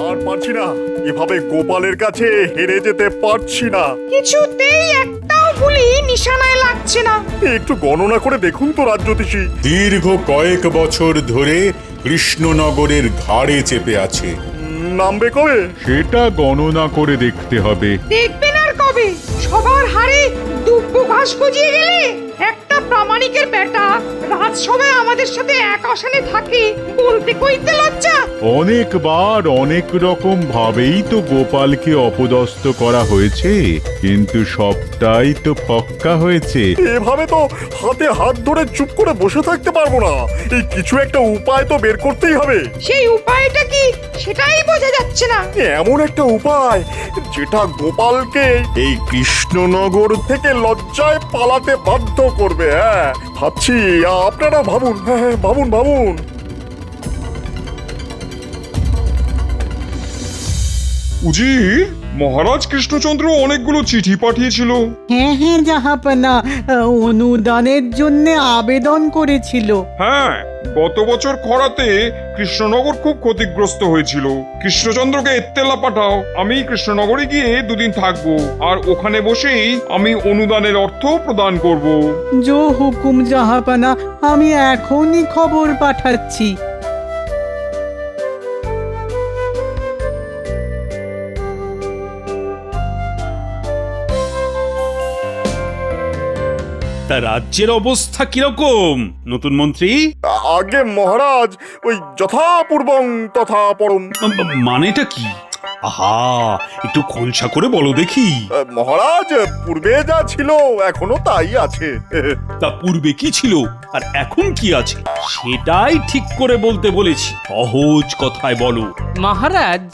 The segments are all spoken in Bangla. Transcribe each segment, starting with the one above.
আর পারছি না, এভাবে গোপালের কাছে হেরে যেতে পারছি না। কিছুতেই একটাও গুলি নিশানায় লাগছে না। একটু গণনা করে দেখুন তো রাজ্যতীষী। দীর্ঘ কয়েক বছর ধরে কৃষ্ণনগরের ঘাড়ে চেপে আছে। নামবে কবে? সেটা গণনা করে দেখতে হবে। দেখবেন আর কবে? সবার হারে দুব্য ঘাস গজিয়ে গেলে একটা প্রামাণিকের বেটা রাজসভায় আমাদের সাথে এক আসনে থাকে, বলতে কইতে লজ্জা। অনেকবার অনেক রকম ভাবেই তো গোপালকে অপদস্থ করা হয়েছে, কিন্তু সবটাই তো ফক্কা হয়েছে। এভাবে তো হাতে হাত ধরে চুপ করে বসে থাকতে পারবো না। এই কিছু একটা উপায় তো বের করতেই হবে। সেই উপায়টা কি সেটাই বোঝা যাচ্ছে না। এমন একটা উপায় যেটা গোপালকে এই কৃষ্ণনগর থেকে লজ্জায় পালাতে বাধ্য করবে। হ্যাঁ ভাবছি, আপনারা ভাবুন। হ্যাঁ ভাবুন ভাবুন। উজির, মহারাজ কৃষ্ণচন্দ্র অনেকগুলো চিঠি পাঠিয়েছিল। হ্যাঁ হ্যাঁ জাহাপনা, অনুদানের জন্য আবেদন করেছিল। হ্যাঁ, গত বছর খরাতে কৃষ্ণনগর খুব ক্ষতিগ্রস্ত হয়েছিল। কৃষ্ণচন্দ্রকে এত্তেলা পাঠাও, আমি কৃষ্ণনগরে গিয়ে দুদিন থাকবো, আর ওখানে বসেই আমি অনুদানের অর্থ প্রদান করব। জো হুকুম জাহাপনা, আমি এখনই খবর পাঠাচ্ছি। তা রাজ্যের অবস্থা কিরকম নতুন মন্ত্রী? আগে মহারাজ, ওই যথাপূর্বং তথা পরম। মানেটা কি? আহা, একটু খোলসা করে বলো দেখি। মহারাজ, পূর্বে যা ছিল এখনো তাই আছে। তা পূর্বে কি ছিল আর এখন কি আছে সেটাই ঠিক করে বলতে বলেছি, সহজ কথায় বলো। মহারাজ,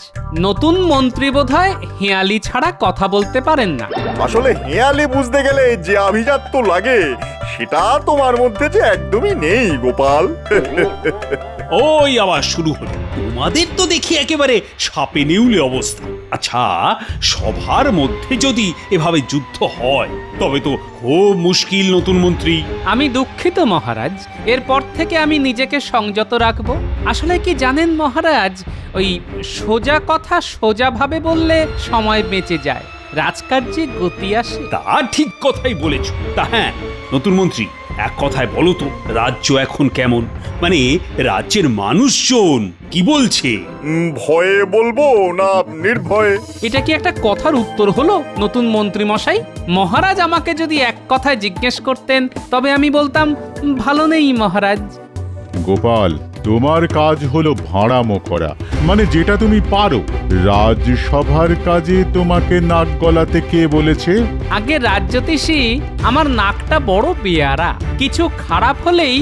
নতুন মন্ত্রী বোধহয় হেয়ালি ছাড়া কথা বলতে পারেন না। আসলে হেয়ালি বুঝতে গেলে যে আভিজাত্য লাগে সেটা তোমার মধ্যে যে একদমই নেই গোপাল। ওই আবার শুরু হলো, তোমাদের তো দেখি একেবারে সাপে নেউলে অবস্থা। আচ্ছা, সভার মধ্যে যদি এভাবে যুদ্ধ হয় তবে তো খুব মুশকিল নতুন মন্ত্রী। আমি দুঃখিত মহারাজ, এরপর থেকে আমি নিজেকে সংযত রাখব। আসলে কি জানেন মহারাজ, ওই সোজা কথা সোজাভাবে বললে সময় বেঁচে যায়, রাজকার্যে গতি আসে। তা ঠিক কথাই বলেছ। তা হ্যাঁ নতুন মন্ত্রী, এক কথায় বলো তো, রাজ্য এখন কেমন? মানে রাজ্যের মানুষজন কি বলছে? ভয়ে বলবো না নির্ভয়ে? এটা কি একটা কথার উত্তর হলো নতুন মন্ত্রী মশাই? মহারাজ আমাকে যদি এক কথায় জিজ্ঞেস করতেন তবে আমি বলতাম ভালো নেই মহারাজ। গোপাল, তোমার কাজ হলো ভাঁড়ামো করা, মানে যেটা তুমি পারো। রাজসভার কাজে তোমাকে নাক গলাতে কে বলেছে? আগে রাজ্যতীষী, আমার নাকটা বড় পেয়ারা, কিছু খারাপ হলেই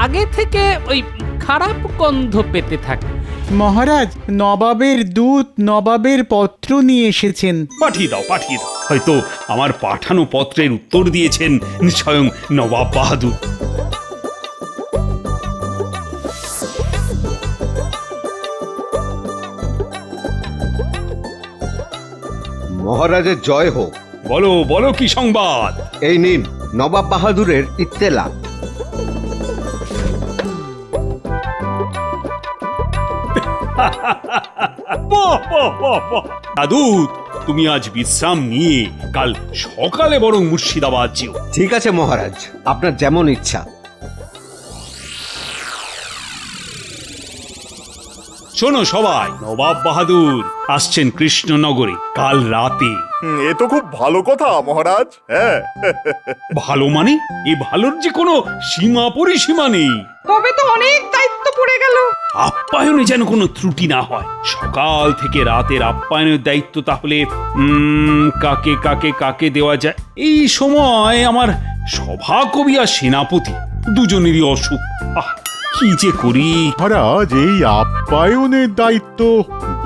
আগে থেকে ওই খারাপ গন্ধ পেতে থাকে। মহারাজ, নবাবের দূত নবাবের পত্র নিয়ে এসেছেন। পাঠিয়ে দাও, পাঠিয়ে দাও। হয়তো আমার পাঠানো পত্রের উত্তর দিয়েছেন স্বয়ং নবাব বাহাদুর। মহারাজের জয় হোক। বলো বলো, কি সংবাদ? এই নিন নবাব বাহাদুরের ইত্তেলা। বাহ, বাহ, বাহ, বাহ। দাদু, তুমি আজ বিশ্রাম নিয়ে কাল সকালে বরং মুর্শিদাবাদ যেও। ঠিক আছে মহারাজ, আপনার যেমন ইচ্ছা। শোনো সবাই, নবাব বাহাদুর আসছেন কৃষ্ণনগরে কাল রাতে। এ তো খুব ভালো কথা মহারাজ। হ্যাঁ, ভালো মানে? এ ভালোর যে কোনো সীমা পরিসীমা নেই। তবে তো অনেক দায়িত্ব পড়ে গেল। আপ্যায়নে যেন কোনো ত্রুটি না হয়। সকাল থেকে রাতের আপ্যায়নের দায়িত্ব তাহলে কাকে কাকে কাকে দেওয়া যায়? এই সময় আমার সভাকবি আর সেনাপতি দুজনেরই অসুখ। কি যে করি। মহারাজ, এই আপ্যায়নের দায়িত্ব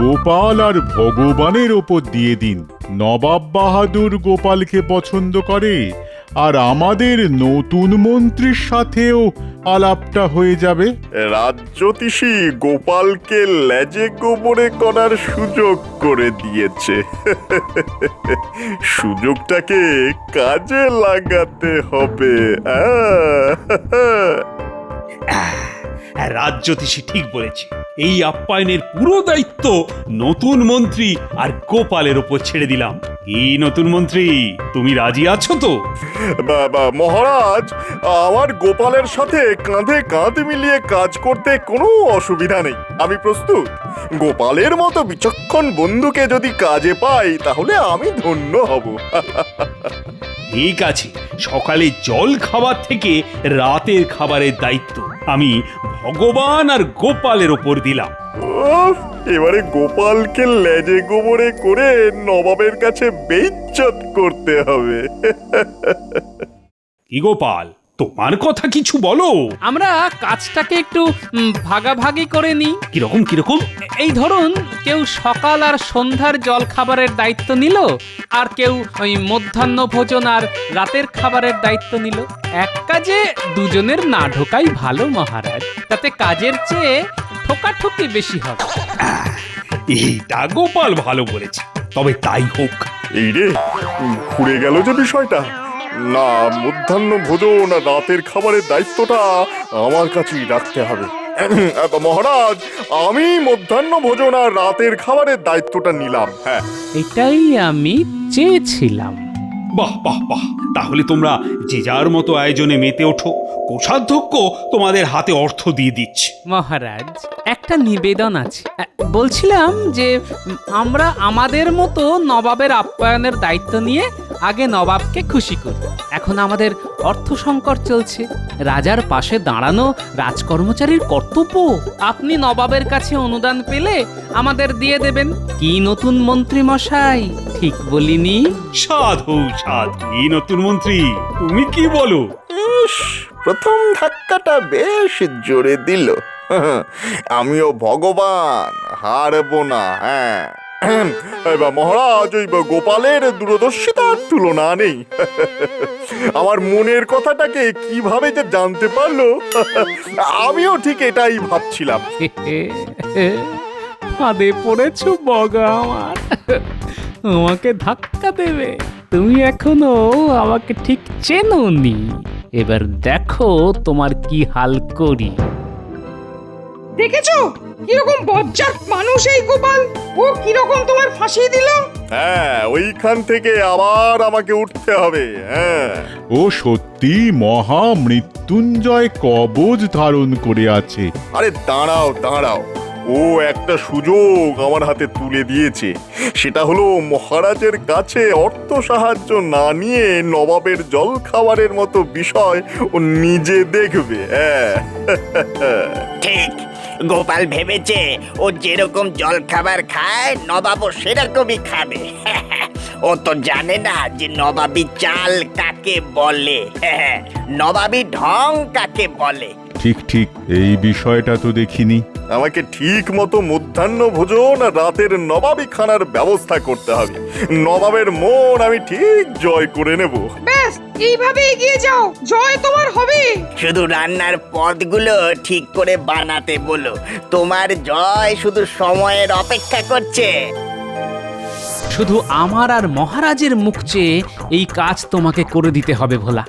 গোপাল আর ভগবানের ওপর দিয়ে দিন। নবাব বাহাদুর গোপালকে পছন্দ করে, আর আমাদের নতুন মন্ত্রীর সাথেও আলাপটা হয়ে যাবে। রাজ্যতীষী গোপালকে লেজে গোবরে করার সুযোগ করে দিয়েছে। সুযোগটাকে কাজে লাগাতে হবে। হ্যাঁ, রাজ্যোতিষী ঠিক বলেছে। এই আপ্যায়নের পুরো দায়িত্ব নতুন মন্ত্রী আর গোপালের ওপর ছেড়ে দিলাম। কি নতুন মন্ত্রী, তুমি রাজি আছো তো? মহারাজ, আমার গোপালের সাথে কাঁধে কাঁধ মিলিয়ে কাজ করতে কোনো অসুবিধা নেই। আমি প্রস্তুত। গোপালের মতো বিচক্ষণ বন্ধুকে যদি কাজে পাই তাহলে আমি ধন্য হব। ঠিক আছে, সকালে জল খাবার থেকে রাতের খাবারের দায়িত্ব আমি ভগবান আর গোপালের ওপর দিলাম। উফ, এবারে গোপালকে লেজে গোবরে করে নবাবের কাছে বেইজ্জত করতে হবে। কি গোপাল, তোমার কথা কিছু বলো। আমরা কাজটাকে একটু ভাগাভাগি করে নিই। কিরকম কিরকম? এই ধরুন, কেউ সকাল আর সন্ধ্যার জল খাবারের দায়িত্ব নিল, আর কেউ ওই মধ্যাহ্ন ভোজন আর রাতের খাবারের দায়িত্ব নিল। এক কাজে দুজনের না ঢোকাই ভালো মহারাজ, তাতে কাজের চেয়ে ঠোকাঠুকি বেশি হবে। এইটা গোপাল ভালো বলেছে, তবে তাই হোক। এই রে, ঘুরে গেল যে বিষয়টা। না, মধ্যাহ্ন ভোজন আর রাতের খাবারের দায়িত্বটা আমার কাছেই রাখতে হবে। মহারাজ, আমি মধ্যাহ্ন ভোজন আর রাতের খাবারের দায়িত্বটা নিলাম। হ্যাঁ, এটাই আমি চেয়েছিলাম। বাহ বাহ বাহ, তাহলে তোমরা যে যার মতো আয়োজনে মেতে ওঠো। কোষাধ্যক্ষ তোমাদের হাতে অর্থ দিয়ে দিচ্ছে। মহারাজ, একটা নিবেদন আছে। বলছিলাম যে আমরা আমাদের মতো নবাবের আপ্যায়নের দায়িত্ব নিয়ে আগে নবাবকে খুশি করি। এখন আমাদের অর্থ সংকট চলছে, রাজার পাশে দাঁড়ানো রাজকর্মচারীর কর্তব্য। আপনি নবাবের কাছে অনুদান পেলে আমাদের দিয়ে দেবেন। কি নতুন মন্ত্রী মশাই, ঠিক বলিনি? সাধু সাধু, এই নতুন মন্ত্রী, তুমি কি বলো? ইস, প্রথম ধাক্কাটা বেশ জোরে দিল। আমিও ভগবান, হারবো না। হ্যাঁ, এবার মহারাজ, ওই গোপালের দূরদর্শিতার তুলনা নেই। আমার মনের কথাটাকে কিভাবে যে জানতে পারলো, আমিও ঠিক এটাই ভাবছিলাম। ফাঁদে পড়েছো বগা আমার, আমাকে ধাক্কা দেবে। তুমি এখনো আমাকে ঠিক চেনোনি, এবার দেখো তোমার কি হাল করি। দেখেছো কিরকম বজ্জাত মানুষ এই গোপাল? ও কিরকম তোমার ফাঁসিয়ে দিল। হ্যাঁ, ওইখান থেকে আবার আমাকে উঠতে হবে। হ্যাঁ, ও সত্যি মহা মৃত্যুঞ্জয় কবচ ধারণ করে আছে। আরে দাঁড়াও দাঁড়াও, ও একটা সুযোগ আমার হাতে তুলে দিয়েছে। সেটা হলো মহারাজের কাছে অর্থ সাহায্য না নিয়ে নবাবের জল খাবারের মতো বিষয় ও নিজে দেখবে। হ্যাঁ, ঠিক, গোপাল ভেবেছে ও যেরকম জল খাবার খায় নবাবও সেরকমই খাবে। ও তো জানে না যে নবাবী চাল কাকে বলে, নবাবী ঢং কাকে বলে। ঠিক ঠিক, এই বিষয়টা তো দেখিনি। আমাকে ঠিক মতো মধ্যাহ্ন ভোজন আর রাতের নবাবী খানার ব্যবস্থা করতে হবে। নবাবের মন আমি ঠিক জয় করে নেব। ব্যাস, এইভাবে এগিয়ে যাও, জয় তোমার হবে। শুধু রান্নার পদগুলো ঠিক করে বানাতে বলো, তোমার জয় শুধু সময়ের অপেক্ষা করছে। শুধু আমার আর মহারাজের মুখ চেয়ে এই কাজ তোমাকে করে দিতে হবে ভোলা।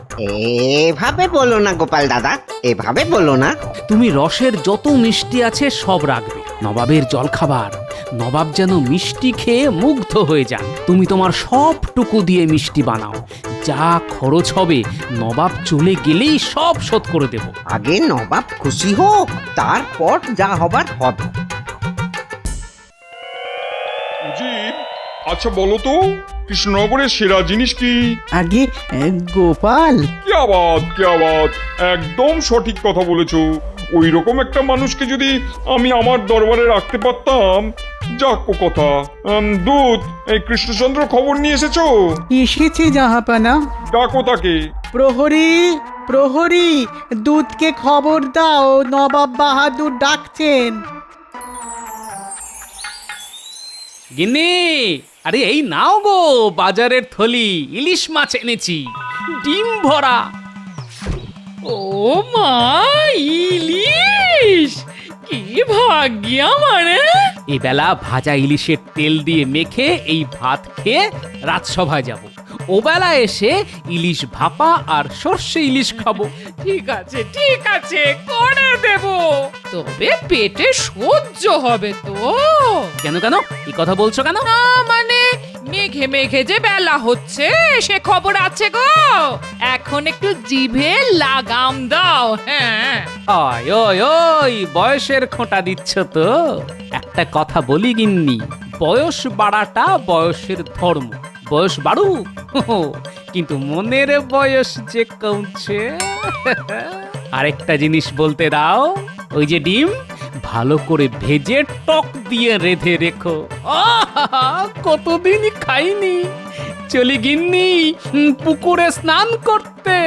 এভাবে বলো না গোপাল দাদা, এভাবে বলো না। তুমি রসের যত মিষ্টি আছে সব রাখবে। নবাবের জলখাবার, নবাব যেন মিষ্টি খেয়ে মুগ্ধ হয়ে যান। তুমি তোমার সবটুকু দিয়ে মিষ্টি বানাও। যা খরচ হবে নবাব চলে গেলেই সব শোধ করে দেব। আগে নবাব খুশি হোক, তারপর যা হবার হবে। উজির, আচ্ছা বলো তো, কৃষ্ণনগরের সেরা জিনিস কি? আগে গোপাল, কি আবাদ কি আবাদ, একদম সঠিক কথা বলেছো। ওই রকম একটা মানুষকে যদি আমি আমার দরবারে রাখতে পারতাম। যাক ও কথা। দূত, এই কৃষ্ণচন্দ্র খবর নিয়ে এসেছো? এসেছে জাহাপানা। ডাকো তাকে। প্রহরী, প্রহরী, দূতকে খবর দাও, নবাব বাহাদুর ডাকছেন। গিন্নি, আরে এই নাও গো বাজারের থলি, ইলিশ মাছ এনেছি, ডিম ভরা। ও মা, ইলিশ! কি ভাগ্য আমার! এবেলা ভাজা ইলিশের তেল দিয়ে মেখে এই ভাত খেয়ে রাজসভায় যাব। ওবেলা এসে ইলিশ ভাপা আর সর্ষে ইলিশ খাবো। ঠিক আছে করে দেব, তবে পেটে সহ্য হবে তো? কেন কেন এই কথা বলছো কেন? না মানে মেঘে মেঘে যে বেলা হচ্ছে সে খবর আছে গো, এখন একটু জিভে লাগাম দাও। হ্যাঁ ওই ওই ওই বয়সের খোঁটা দিচ্ছ তো। একটা কথা বলি গিন্নি, বয়স বাড়াটা বয়সের ধর্ম। বয়স বাড়ুক, কিন্তু মনের বয়স যে কমছে। আরেকটা জিনিস বলতে দাও, ওই যে ডিম ভালো করে ভেজে টক দিয়ে রেঁধে রেখো। আহা, কতদিন খাইনি। চলি গিন্নি পুকুরে স্নান করতে।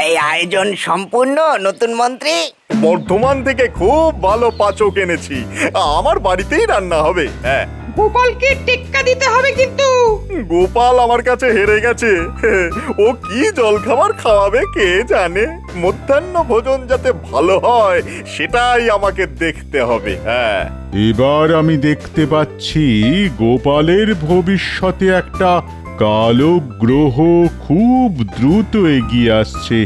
এই আয়োজন সম্পূর্ণ নতুন মন্ত্রী। বর্ধমান থেকে খুব ভালো পাচক এনেছি, আমার বাড়িতেই রান্না হবে। হ্যাঁ, গোপালকে টেক্কা দিতে হবে কিন্তু। গোপাল আমার কাছে হেরে গেছে। ও কি জলখাবার খাওয়াবে কে জানে। মধ্যাহ্ন ভোজন যাতে ভালো হয় সেটাই আমাকে দেখতে হবে। হ্যাঁ, এবার আমি দেখতে পাচ্ছি গোপালের ভবিষ্যতে একটা কালো গ্রহ খুব দ্রুত এগিয়ে আসছে।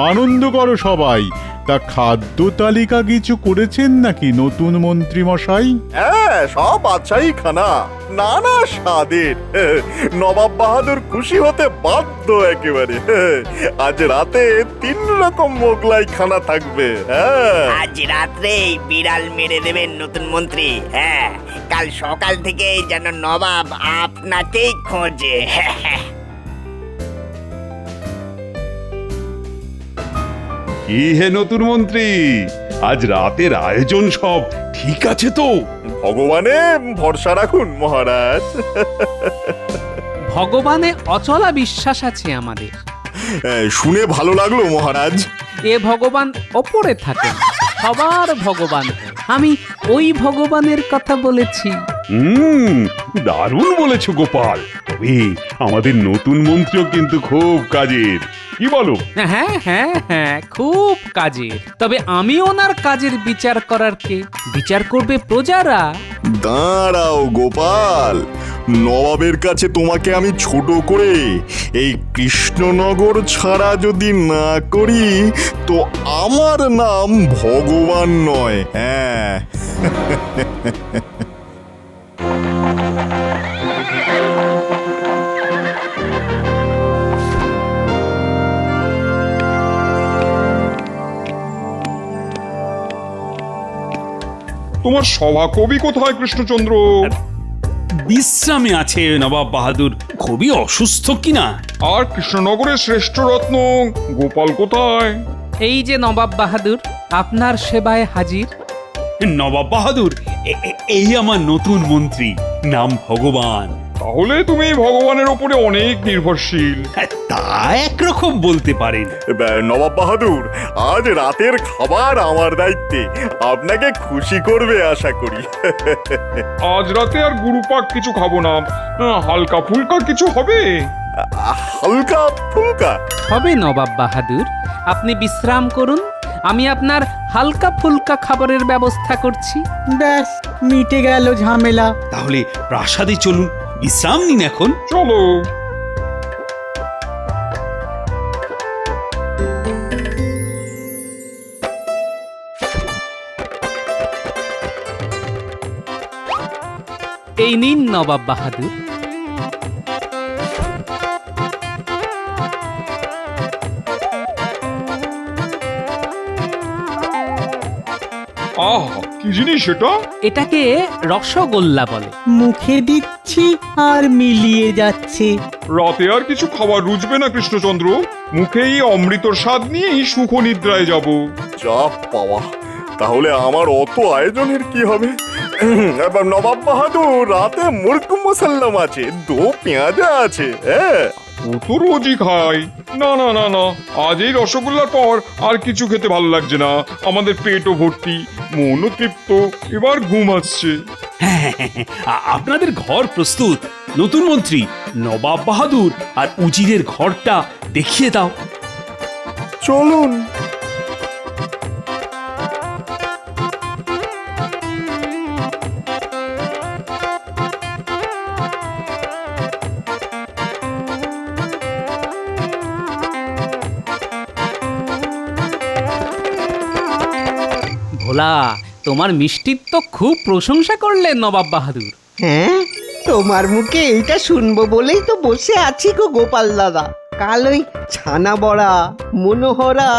আনন্দ করো সবাই। তা খাদ্য তালিকা কিছু করেছেন নাকি নতুন মন্ত্রী মশাই? হ্যাঁ, সব বাদশাহী খানা, নানা স্বাদের। নবাব বাহাদুর খুশি হতে বাধ্য একেবারে। আজ রাতে 3 রকম মোগলাই খানা থাকবে। হ্যাঁ, আজ রাত্রেই বিড়াল মেরে দেবেন নতুন মন্ত্রী। হ্যাঁ, কাল সকাল থেকে যেন নবাব আপনাকেই খোঁজে। কি হে নতুন মন্ত্রী, আজ রাতের আয়োজন সব ঠিক আছে তো? ভগবানে ভরসা রাখুন মহারাজ। ভগবানে অচলা বিশ্বাস আছে আমাদের। শুনে ভালো লাগলো মহারাজ। এ ভগবান ওপরে থাকেন, সবার ভগবান। আমি ওই ভগবানের কথা বলেছি। দারুণ বলেছো গোপাল। তবে আমাদের নতুন মন্ত্রীও কিন্তু খুব কাজের, কি বলো? হ্যাঁ হ্যাঁ হ্যাঁ, খুব কাজের। তবে আমি ওনার কাজের বিচার করার কে? বিচার করবে প্রজারা। দাঁড়াও গোপাল, নবাবের কাছে তোমাকে আমি ছোট করে এই কৃষ্ণনগর ছাড়া যদি না করি তো আমার নাম ভগবান নয়। হ্যাঁ, তোমার সভাকবি কোথায় কৃষ্ণচন্দ্র? বিশ্রামে আছে নবাব বাহাদুর, খুবই অসুস্থ কিনা। আর কৃষ্ণনগরের শ্রেষ্ঠ রত্ন গোপাল কোথায়? এই যে নবাব বাহাদুর, আপনার সেবায় হাজির। নবাব বাহাদুর এই আমার নতুন মন্ত্রী, নাম ভগবান। তাহলে তুমি ভগবানের ওপরে অনেক নির্ভরশীল। তা একরকম বলতে পারেন। নবাব বাহাদুর, আজ রাতের খাবার আমার দায়িত্বে, আপনাকে খুশি করবে আশা করি। আজ রাতে আর গুরুপাক কিছু খাবো না, হালকা ফুলকা কিছু হবে। হালকা ফুলকা হবে নবাব বাহাদুর, আপনি বিশ্রাম করুন। আমি আপনার হালকা ফুলকা খাবারের ব্যবস্থা করছি। ব্যাস মিটে গেল ঝামেলা। তাহলে প্রাসাদে চলুন, বিশ্রাম নিন এখন। চলো। এই নিন নবাব বাহাদুর। আহ, কি জিনিস এটা? এটাকে রসগোল্লা বলে। মুখে দিচ্ছি আর মিলিয়ে যাচ্ছে। রাতে আর কিছু খাবার রুচবে না কৃষ্ণচন্দ্র, মুখেই অমৃতর স্বাদ নিয়েই সুখ নিদ্রায় যাব। যা পাওয়া, তাহলে আমার অত আয়োজনের কি হবে? এবার নবাব বাহাদুর, রাতে মুরগ মুসাল্লাম আছে, দো পেঁয়াজা আছে। হ্যাঁ, ও তো রোজই খাই। না না না না, আজ এই রসগোল্লার পর আর কিছু খেতে ভালো লাগছে না। আমাদের পেটও ভর্তি, মনও তৃপ্ত, এবার ঘুম আসছে। আপনাদের ঘর প্রস্তুত। নতুন মন্ত্রী, নবাব বাহাদুর আর উজিরের ঘরটা দেখিয়ে দাও। চলুন। ভোলা, তোমার মিষ্টির তো খুব প্রশংসা করলেন নবাব বাহাদুর। হ্যাঁ, তোমার মুখে এইটা শুনবো বলেই তো বসে আছি গো গোপাল দাদা। কাল ওই ছানা বড়া, মনোহরা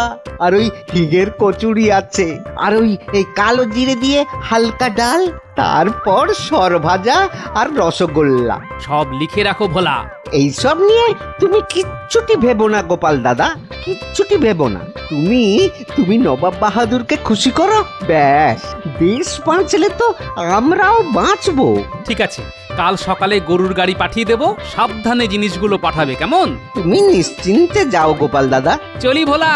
আর ওই হিগের কচুরি আছে, আর ওই এই কালো জিরে দিয়ে হালকা ডাল, তারপর সরভাজা আর রসগোল্লা। সব লিখে রাখো ভোলা। এইসব নিয়ে তুমি কিচ্ছুটি ভেবো না গোপাল দাদা, কিচ্ছুটি ভেবো না। তুমি নবাব বাহাদুরকে খুশি করো, ব্যাস। দেশ বাঁচলে তো আমরাও বাঁচবো। ঠিক আছে, কাল সকালে গরুর গাড়ি পাঠিয়ে দেব, সাবধানে জিনিসগুলো পাঠাবে, কেমন? তুমি নিশ্চিন্তে যাও গোপাল দাদা। চলি ভোলা।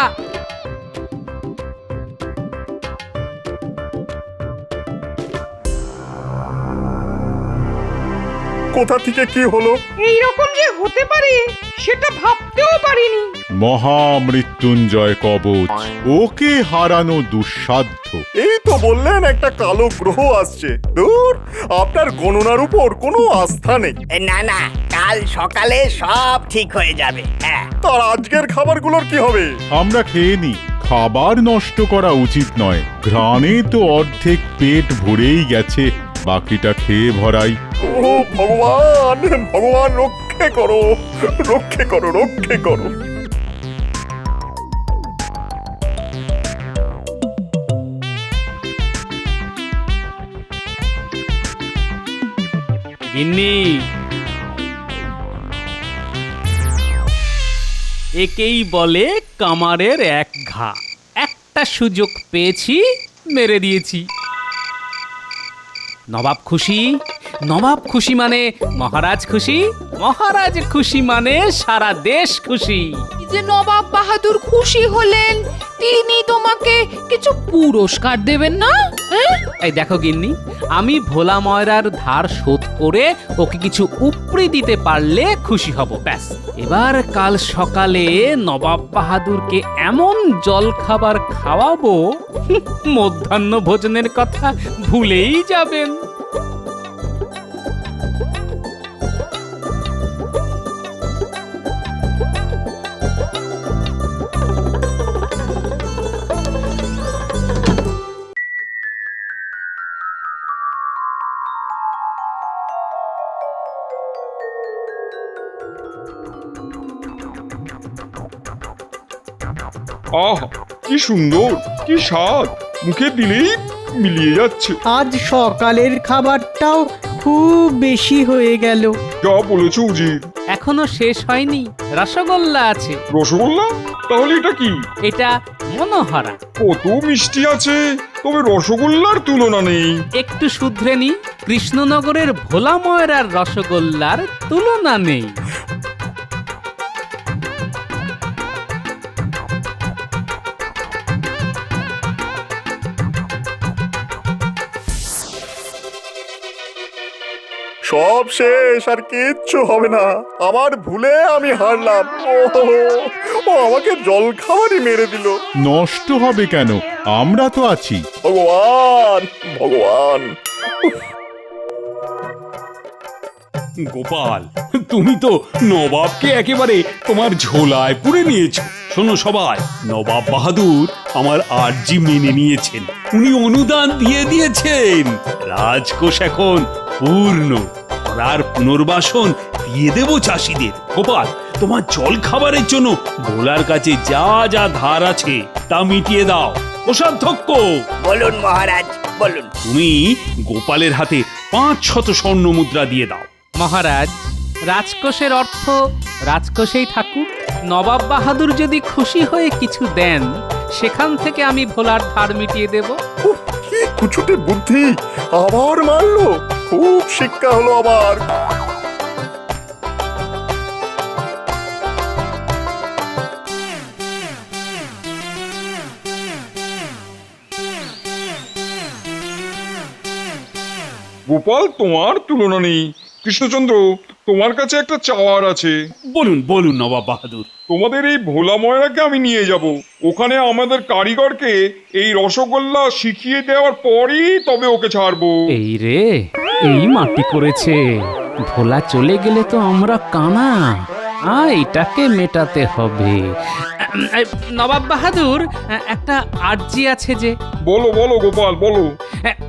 কোথা থেকে কি হলো? এই রকম যে হতে পারে সেটা ভাবতেও পারিনি। মহামৃত্যুঞ্জয় কবচ, ওকে হারানো দুঃসাধ্য। এই তো বললেন একটা কালো গ্রহ আসছে। দূর, আপনার গণনার উপর কোনো আস্থা নেই। না না, কাল সকালে সব ঠিক হয়ে যাবে। হ্যাঁ, তার আজকের খাবারগুলোর কি হবে? আমরা খেয়ে নি, খাবার নষ্ট করা উচিত নয়। ঘ্রাণে তো অর্ধেক পেট ভরেই গেছে, বাকিটা খেয়ে ভরাই। ও ভগবান, ভগবান রক্ষে করো, রক্ষে করো, রক্ষে করো। গিন্নি, একেই বলে কামারের এক ঘা। একটা সুযোগ পেয়েছি, মেরে দিয়েছি। নবাব খুশি, নবাব খুশি মানে মহারাজ খুশি, মহারাজ খুশি মানে সারা দেশ খুশি। যে নবাব বাহাদুর খুশি হলেন, তিনি তোমাকে কিছু পুরস্কার দেবেন না? এই দেখো গিন্নি, আমি ভোলা ময়রার ধার শোধ করে ওকে কিছু উপরি দিতে পারলে খুশি হব, ব্যাস। এবার কাল সকালে নবাব বাহাদুরকে এমন জল খাবার খাওয়াবো, মধ্যাহ্ন ভোজনের কথা ভুলেই যাবেন। আহ, কি সুন্দর, কি স্বাদ, মুখে দিলেই মিলিয়ে যাচ্ছে। আজ সকালের খাবারটাও খুব বেশি হয়ে গেল। যা বলেছো উজির। এখনো শেষ হয়নি, রসগোল্লা আছে। রসগোল্লা? তাহলে এটা কি? এটা মনোহরা। কত মিষ্টি আছে, তবে রসগোল্লার তুলনা নেই। একটু শুধরে নি, কৃষ্ণনগরের ভোলা ময়রার রসগোল্লার তুলনা নেই। সব শেষ, আর কিচ্ছু হবে না। আমার ভুলে আমি হারলাম। ও আমাকে জল খাবারই মেরে দিল। নষ্ট হবে কেন, আমরা তো আছি। ভগবান, ভগবান। গোপাল, তুমি তো নবাবকে একেবারে তোমার ঝোলায় পুরে নিয়েছো। শোনো সবাই, নবাব বাহাদুর আমার আর্জি মেনে নিয়েছেন, উনি অনুদান দিয়ে দিয়েছেন। রাজকোষ এখন পূর্ণ, আর পুনর্বাসন দিয়ে দেব চাষিদের। গোপাল, তোমার জল খাবারের জন্য ভোলার কাছে যা যা ধার আছে তা মিটিয়ে দাও। কোষাধ্যক্ষ, বলুন মহারাজ, বলুন। তুমি গোপালের হাতে 500 স্বর্ণ মুদ্রা দিয়ে দাও। মহারাজ, রাজকোষের অর্থ রাজকোষেই থাকুক। নবাব বাহাদুর যদি খুশি হয়ে কিছু দেন, সেখান থেকে আমি ভোলার ধার মিটিয়ে দেব। কি কুছুটে বুদ্ধি, আবার মারলো। খুব শিক্ষা হলো আবার। গোপাল, তোমার তুলনা নেই। কৃষ্ণচন্দ্র, তোমার কাছে একটা চাওয়ার আছে। বলুন বলুন নবাব বাহাদুর। তোমাদের এই ভোলা ময়রাকে আমি নিয়ে যাব, ওখানে আমাদের কারিগরকে এই রসগোল্লা শিখিয়ে দেওয়ার পরই তবে ওকে ছাড়বো। এই রে, এই মাটি করেছে। ভোলা চলে গেলে তো আমরা কানা। এটাকে মেটাতে হবে। নবাব বাহাদুর, একটা আর্জি আছে যে। বলো বলো গোপাল বলো।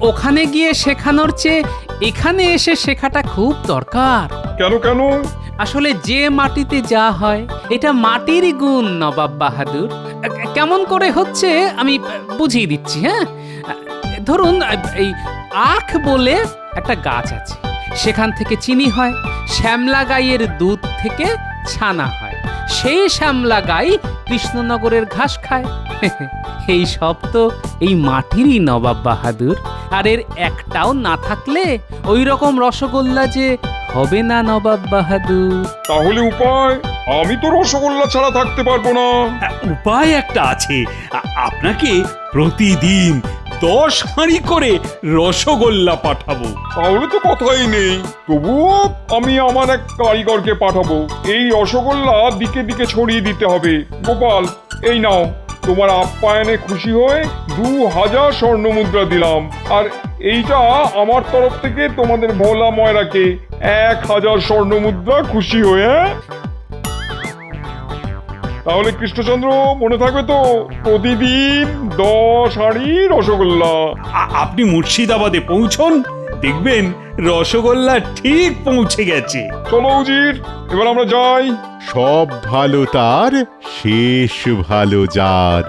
ওখানে গিয়ে শেখানোর চেয়ে এখানে এসে শেখাটা খুব দরকার। কেন কেন? আসলে যে মাটিতে যা হয় এটা মাটিরই গুণ নবাব বাহাদুর। কেমন করে হচ্ছে আমি বুঝিয়ে দিচ্ছি। হ্যাঁ, ধরুন এই আখ বলে একটা গাছ আছে, সেখান থেকে চিনি হয়, শ্যামলা গাইয়ের দুধ থেকে ছানা হয়, সেই শ্যামলা গাই কৃষ্ণনগরের ঘাস খায়। এই সব তো এই মাটিরই নবাব বাহাদুর। আর এর একটাও না থাকলে ওই রকম রসগোল্লা যে হবে না নবাব বাহাদুর। তাহলে উপায়? আমি তো রসগোল্লা ছাড়া থাকতে পারবো না। উপায় একটা আছে, আপনাকে প্রতিদিন 10 হাঁড়ি করে রসগোল্লা পাঠাবো। তাহলে তো কথাই নেই। তবুও আমি আমার এক কারিগরকে পাঠাবো। এই রসগোল্লা দিকে দিকে ছড়িয়ে দিতে হবে। গোপাল, এই নাও, তোমার আপ্যায়নে খুশি হয়ে 2000 স্বর্ণ মুদ্রা দিলাম। আর এইটা আমার তরফ থেকে তোমাদের ভোলা ময়রাকে 1000 স্বর্ণ মুদ্রা খুশি হয়ে। তাহলে কৃষ্ণচন্দ্র, মনে থাকবে তো, প্রতিদিন 10 হাঁড়ি রসগোল্লা। আপনি মুর্শিদাবাদে পৌঁছন, দেখবেন রসগোল্লা ঠিক পৌঁছে গেছে। চলো উজির, এবার আমরা যাই। সব ভালো তার, শেষ ভালো যার।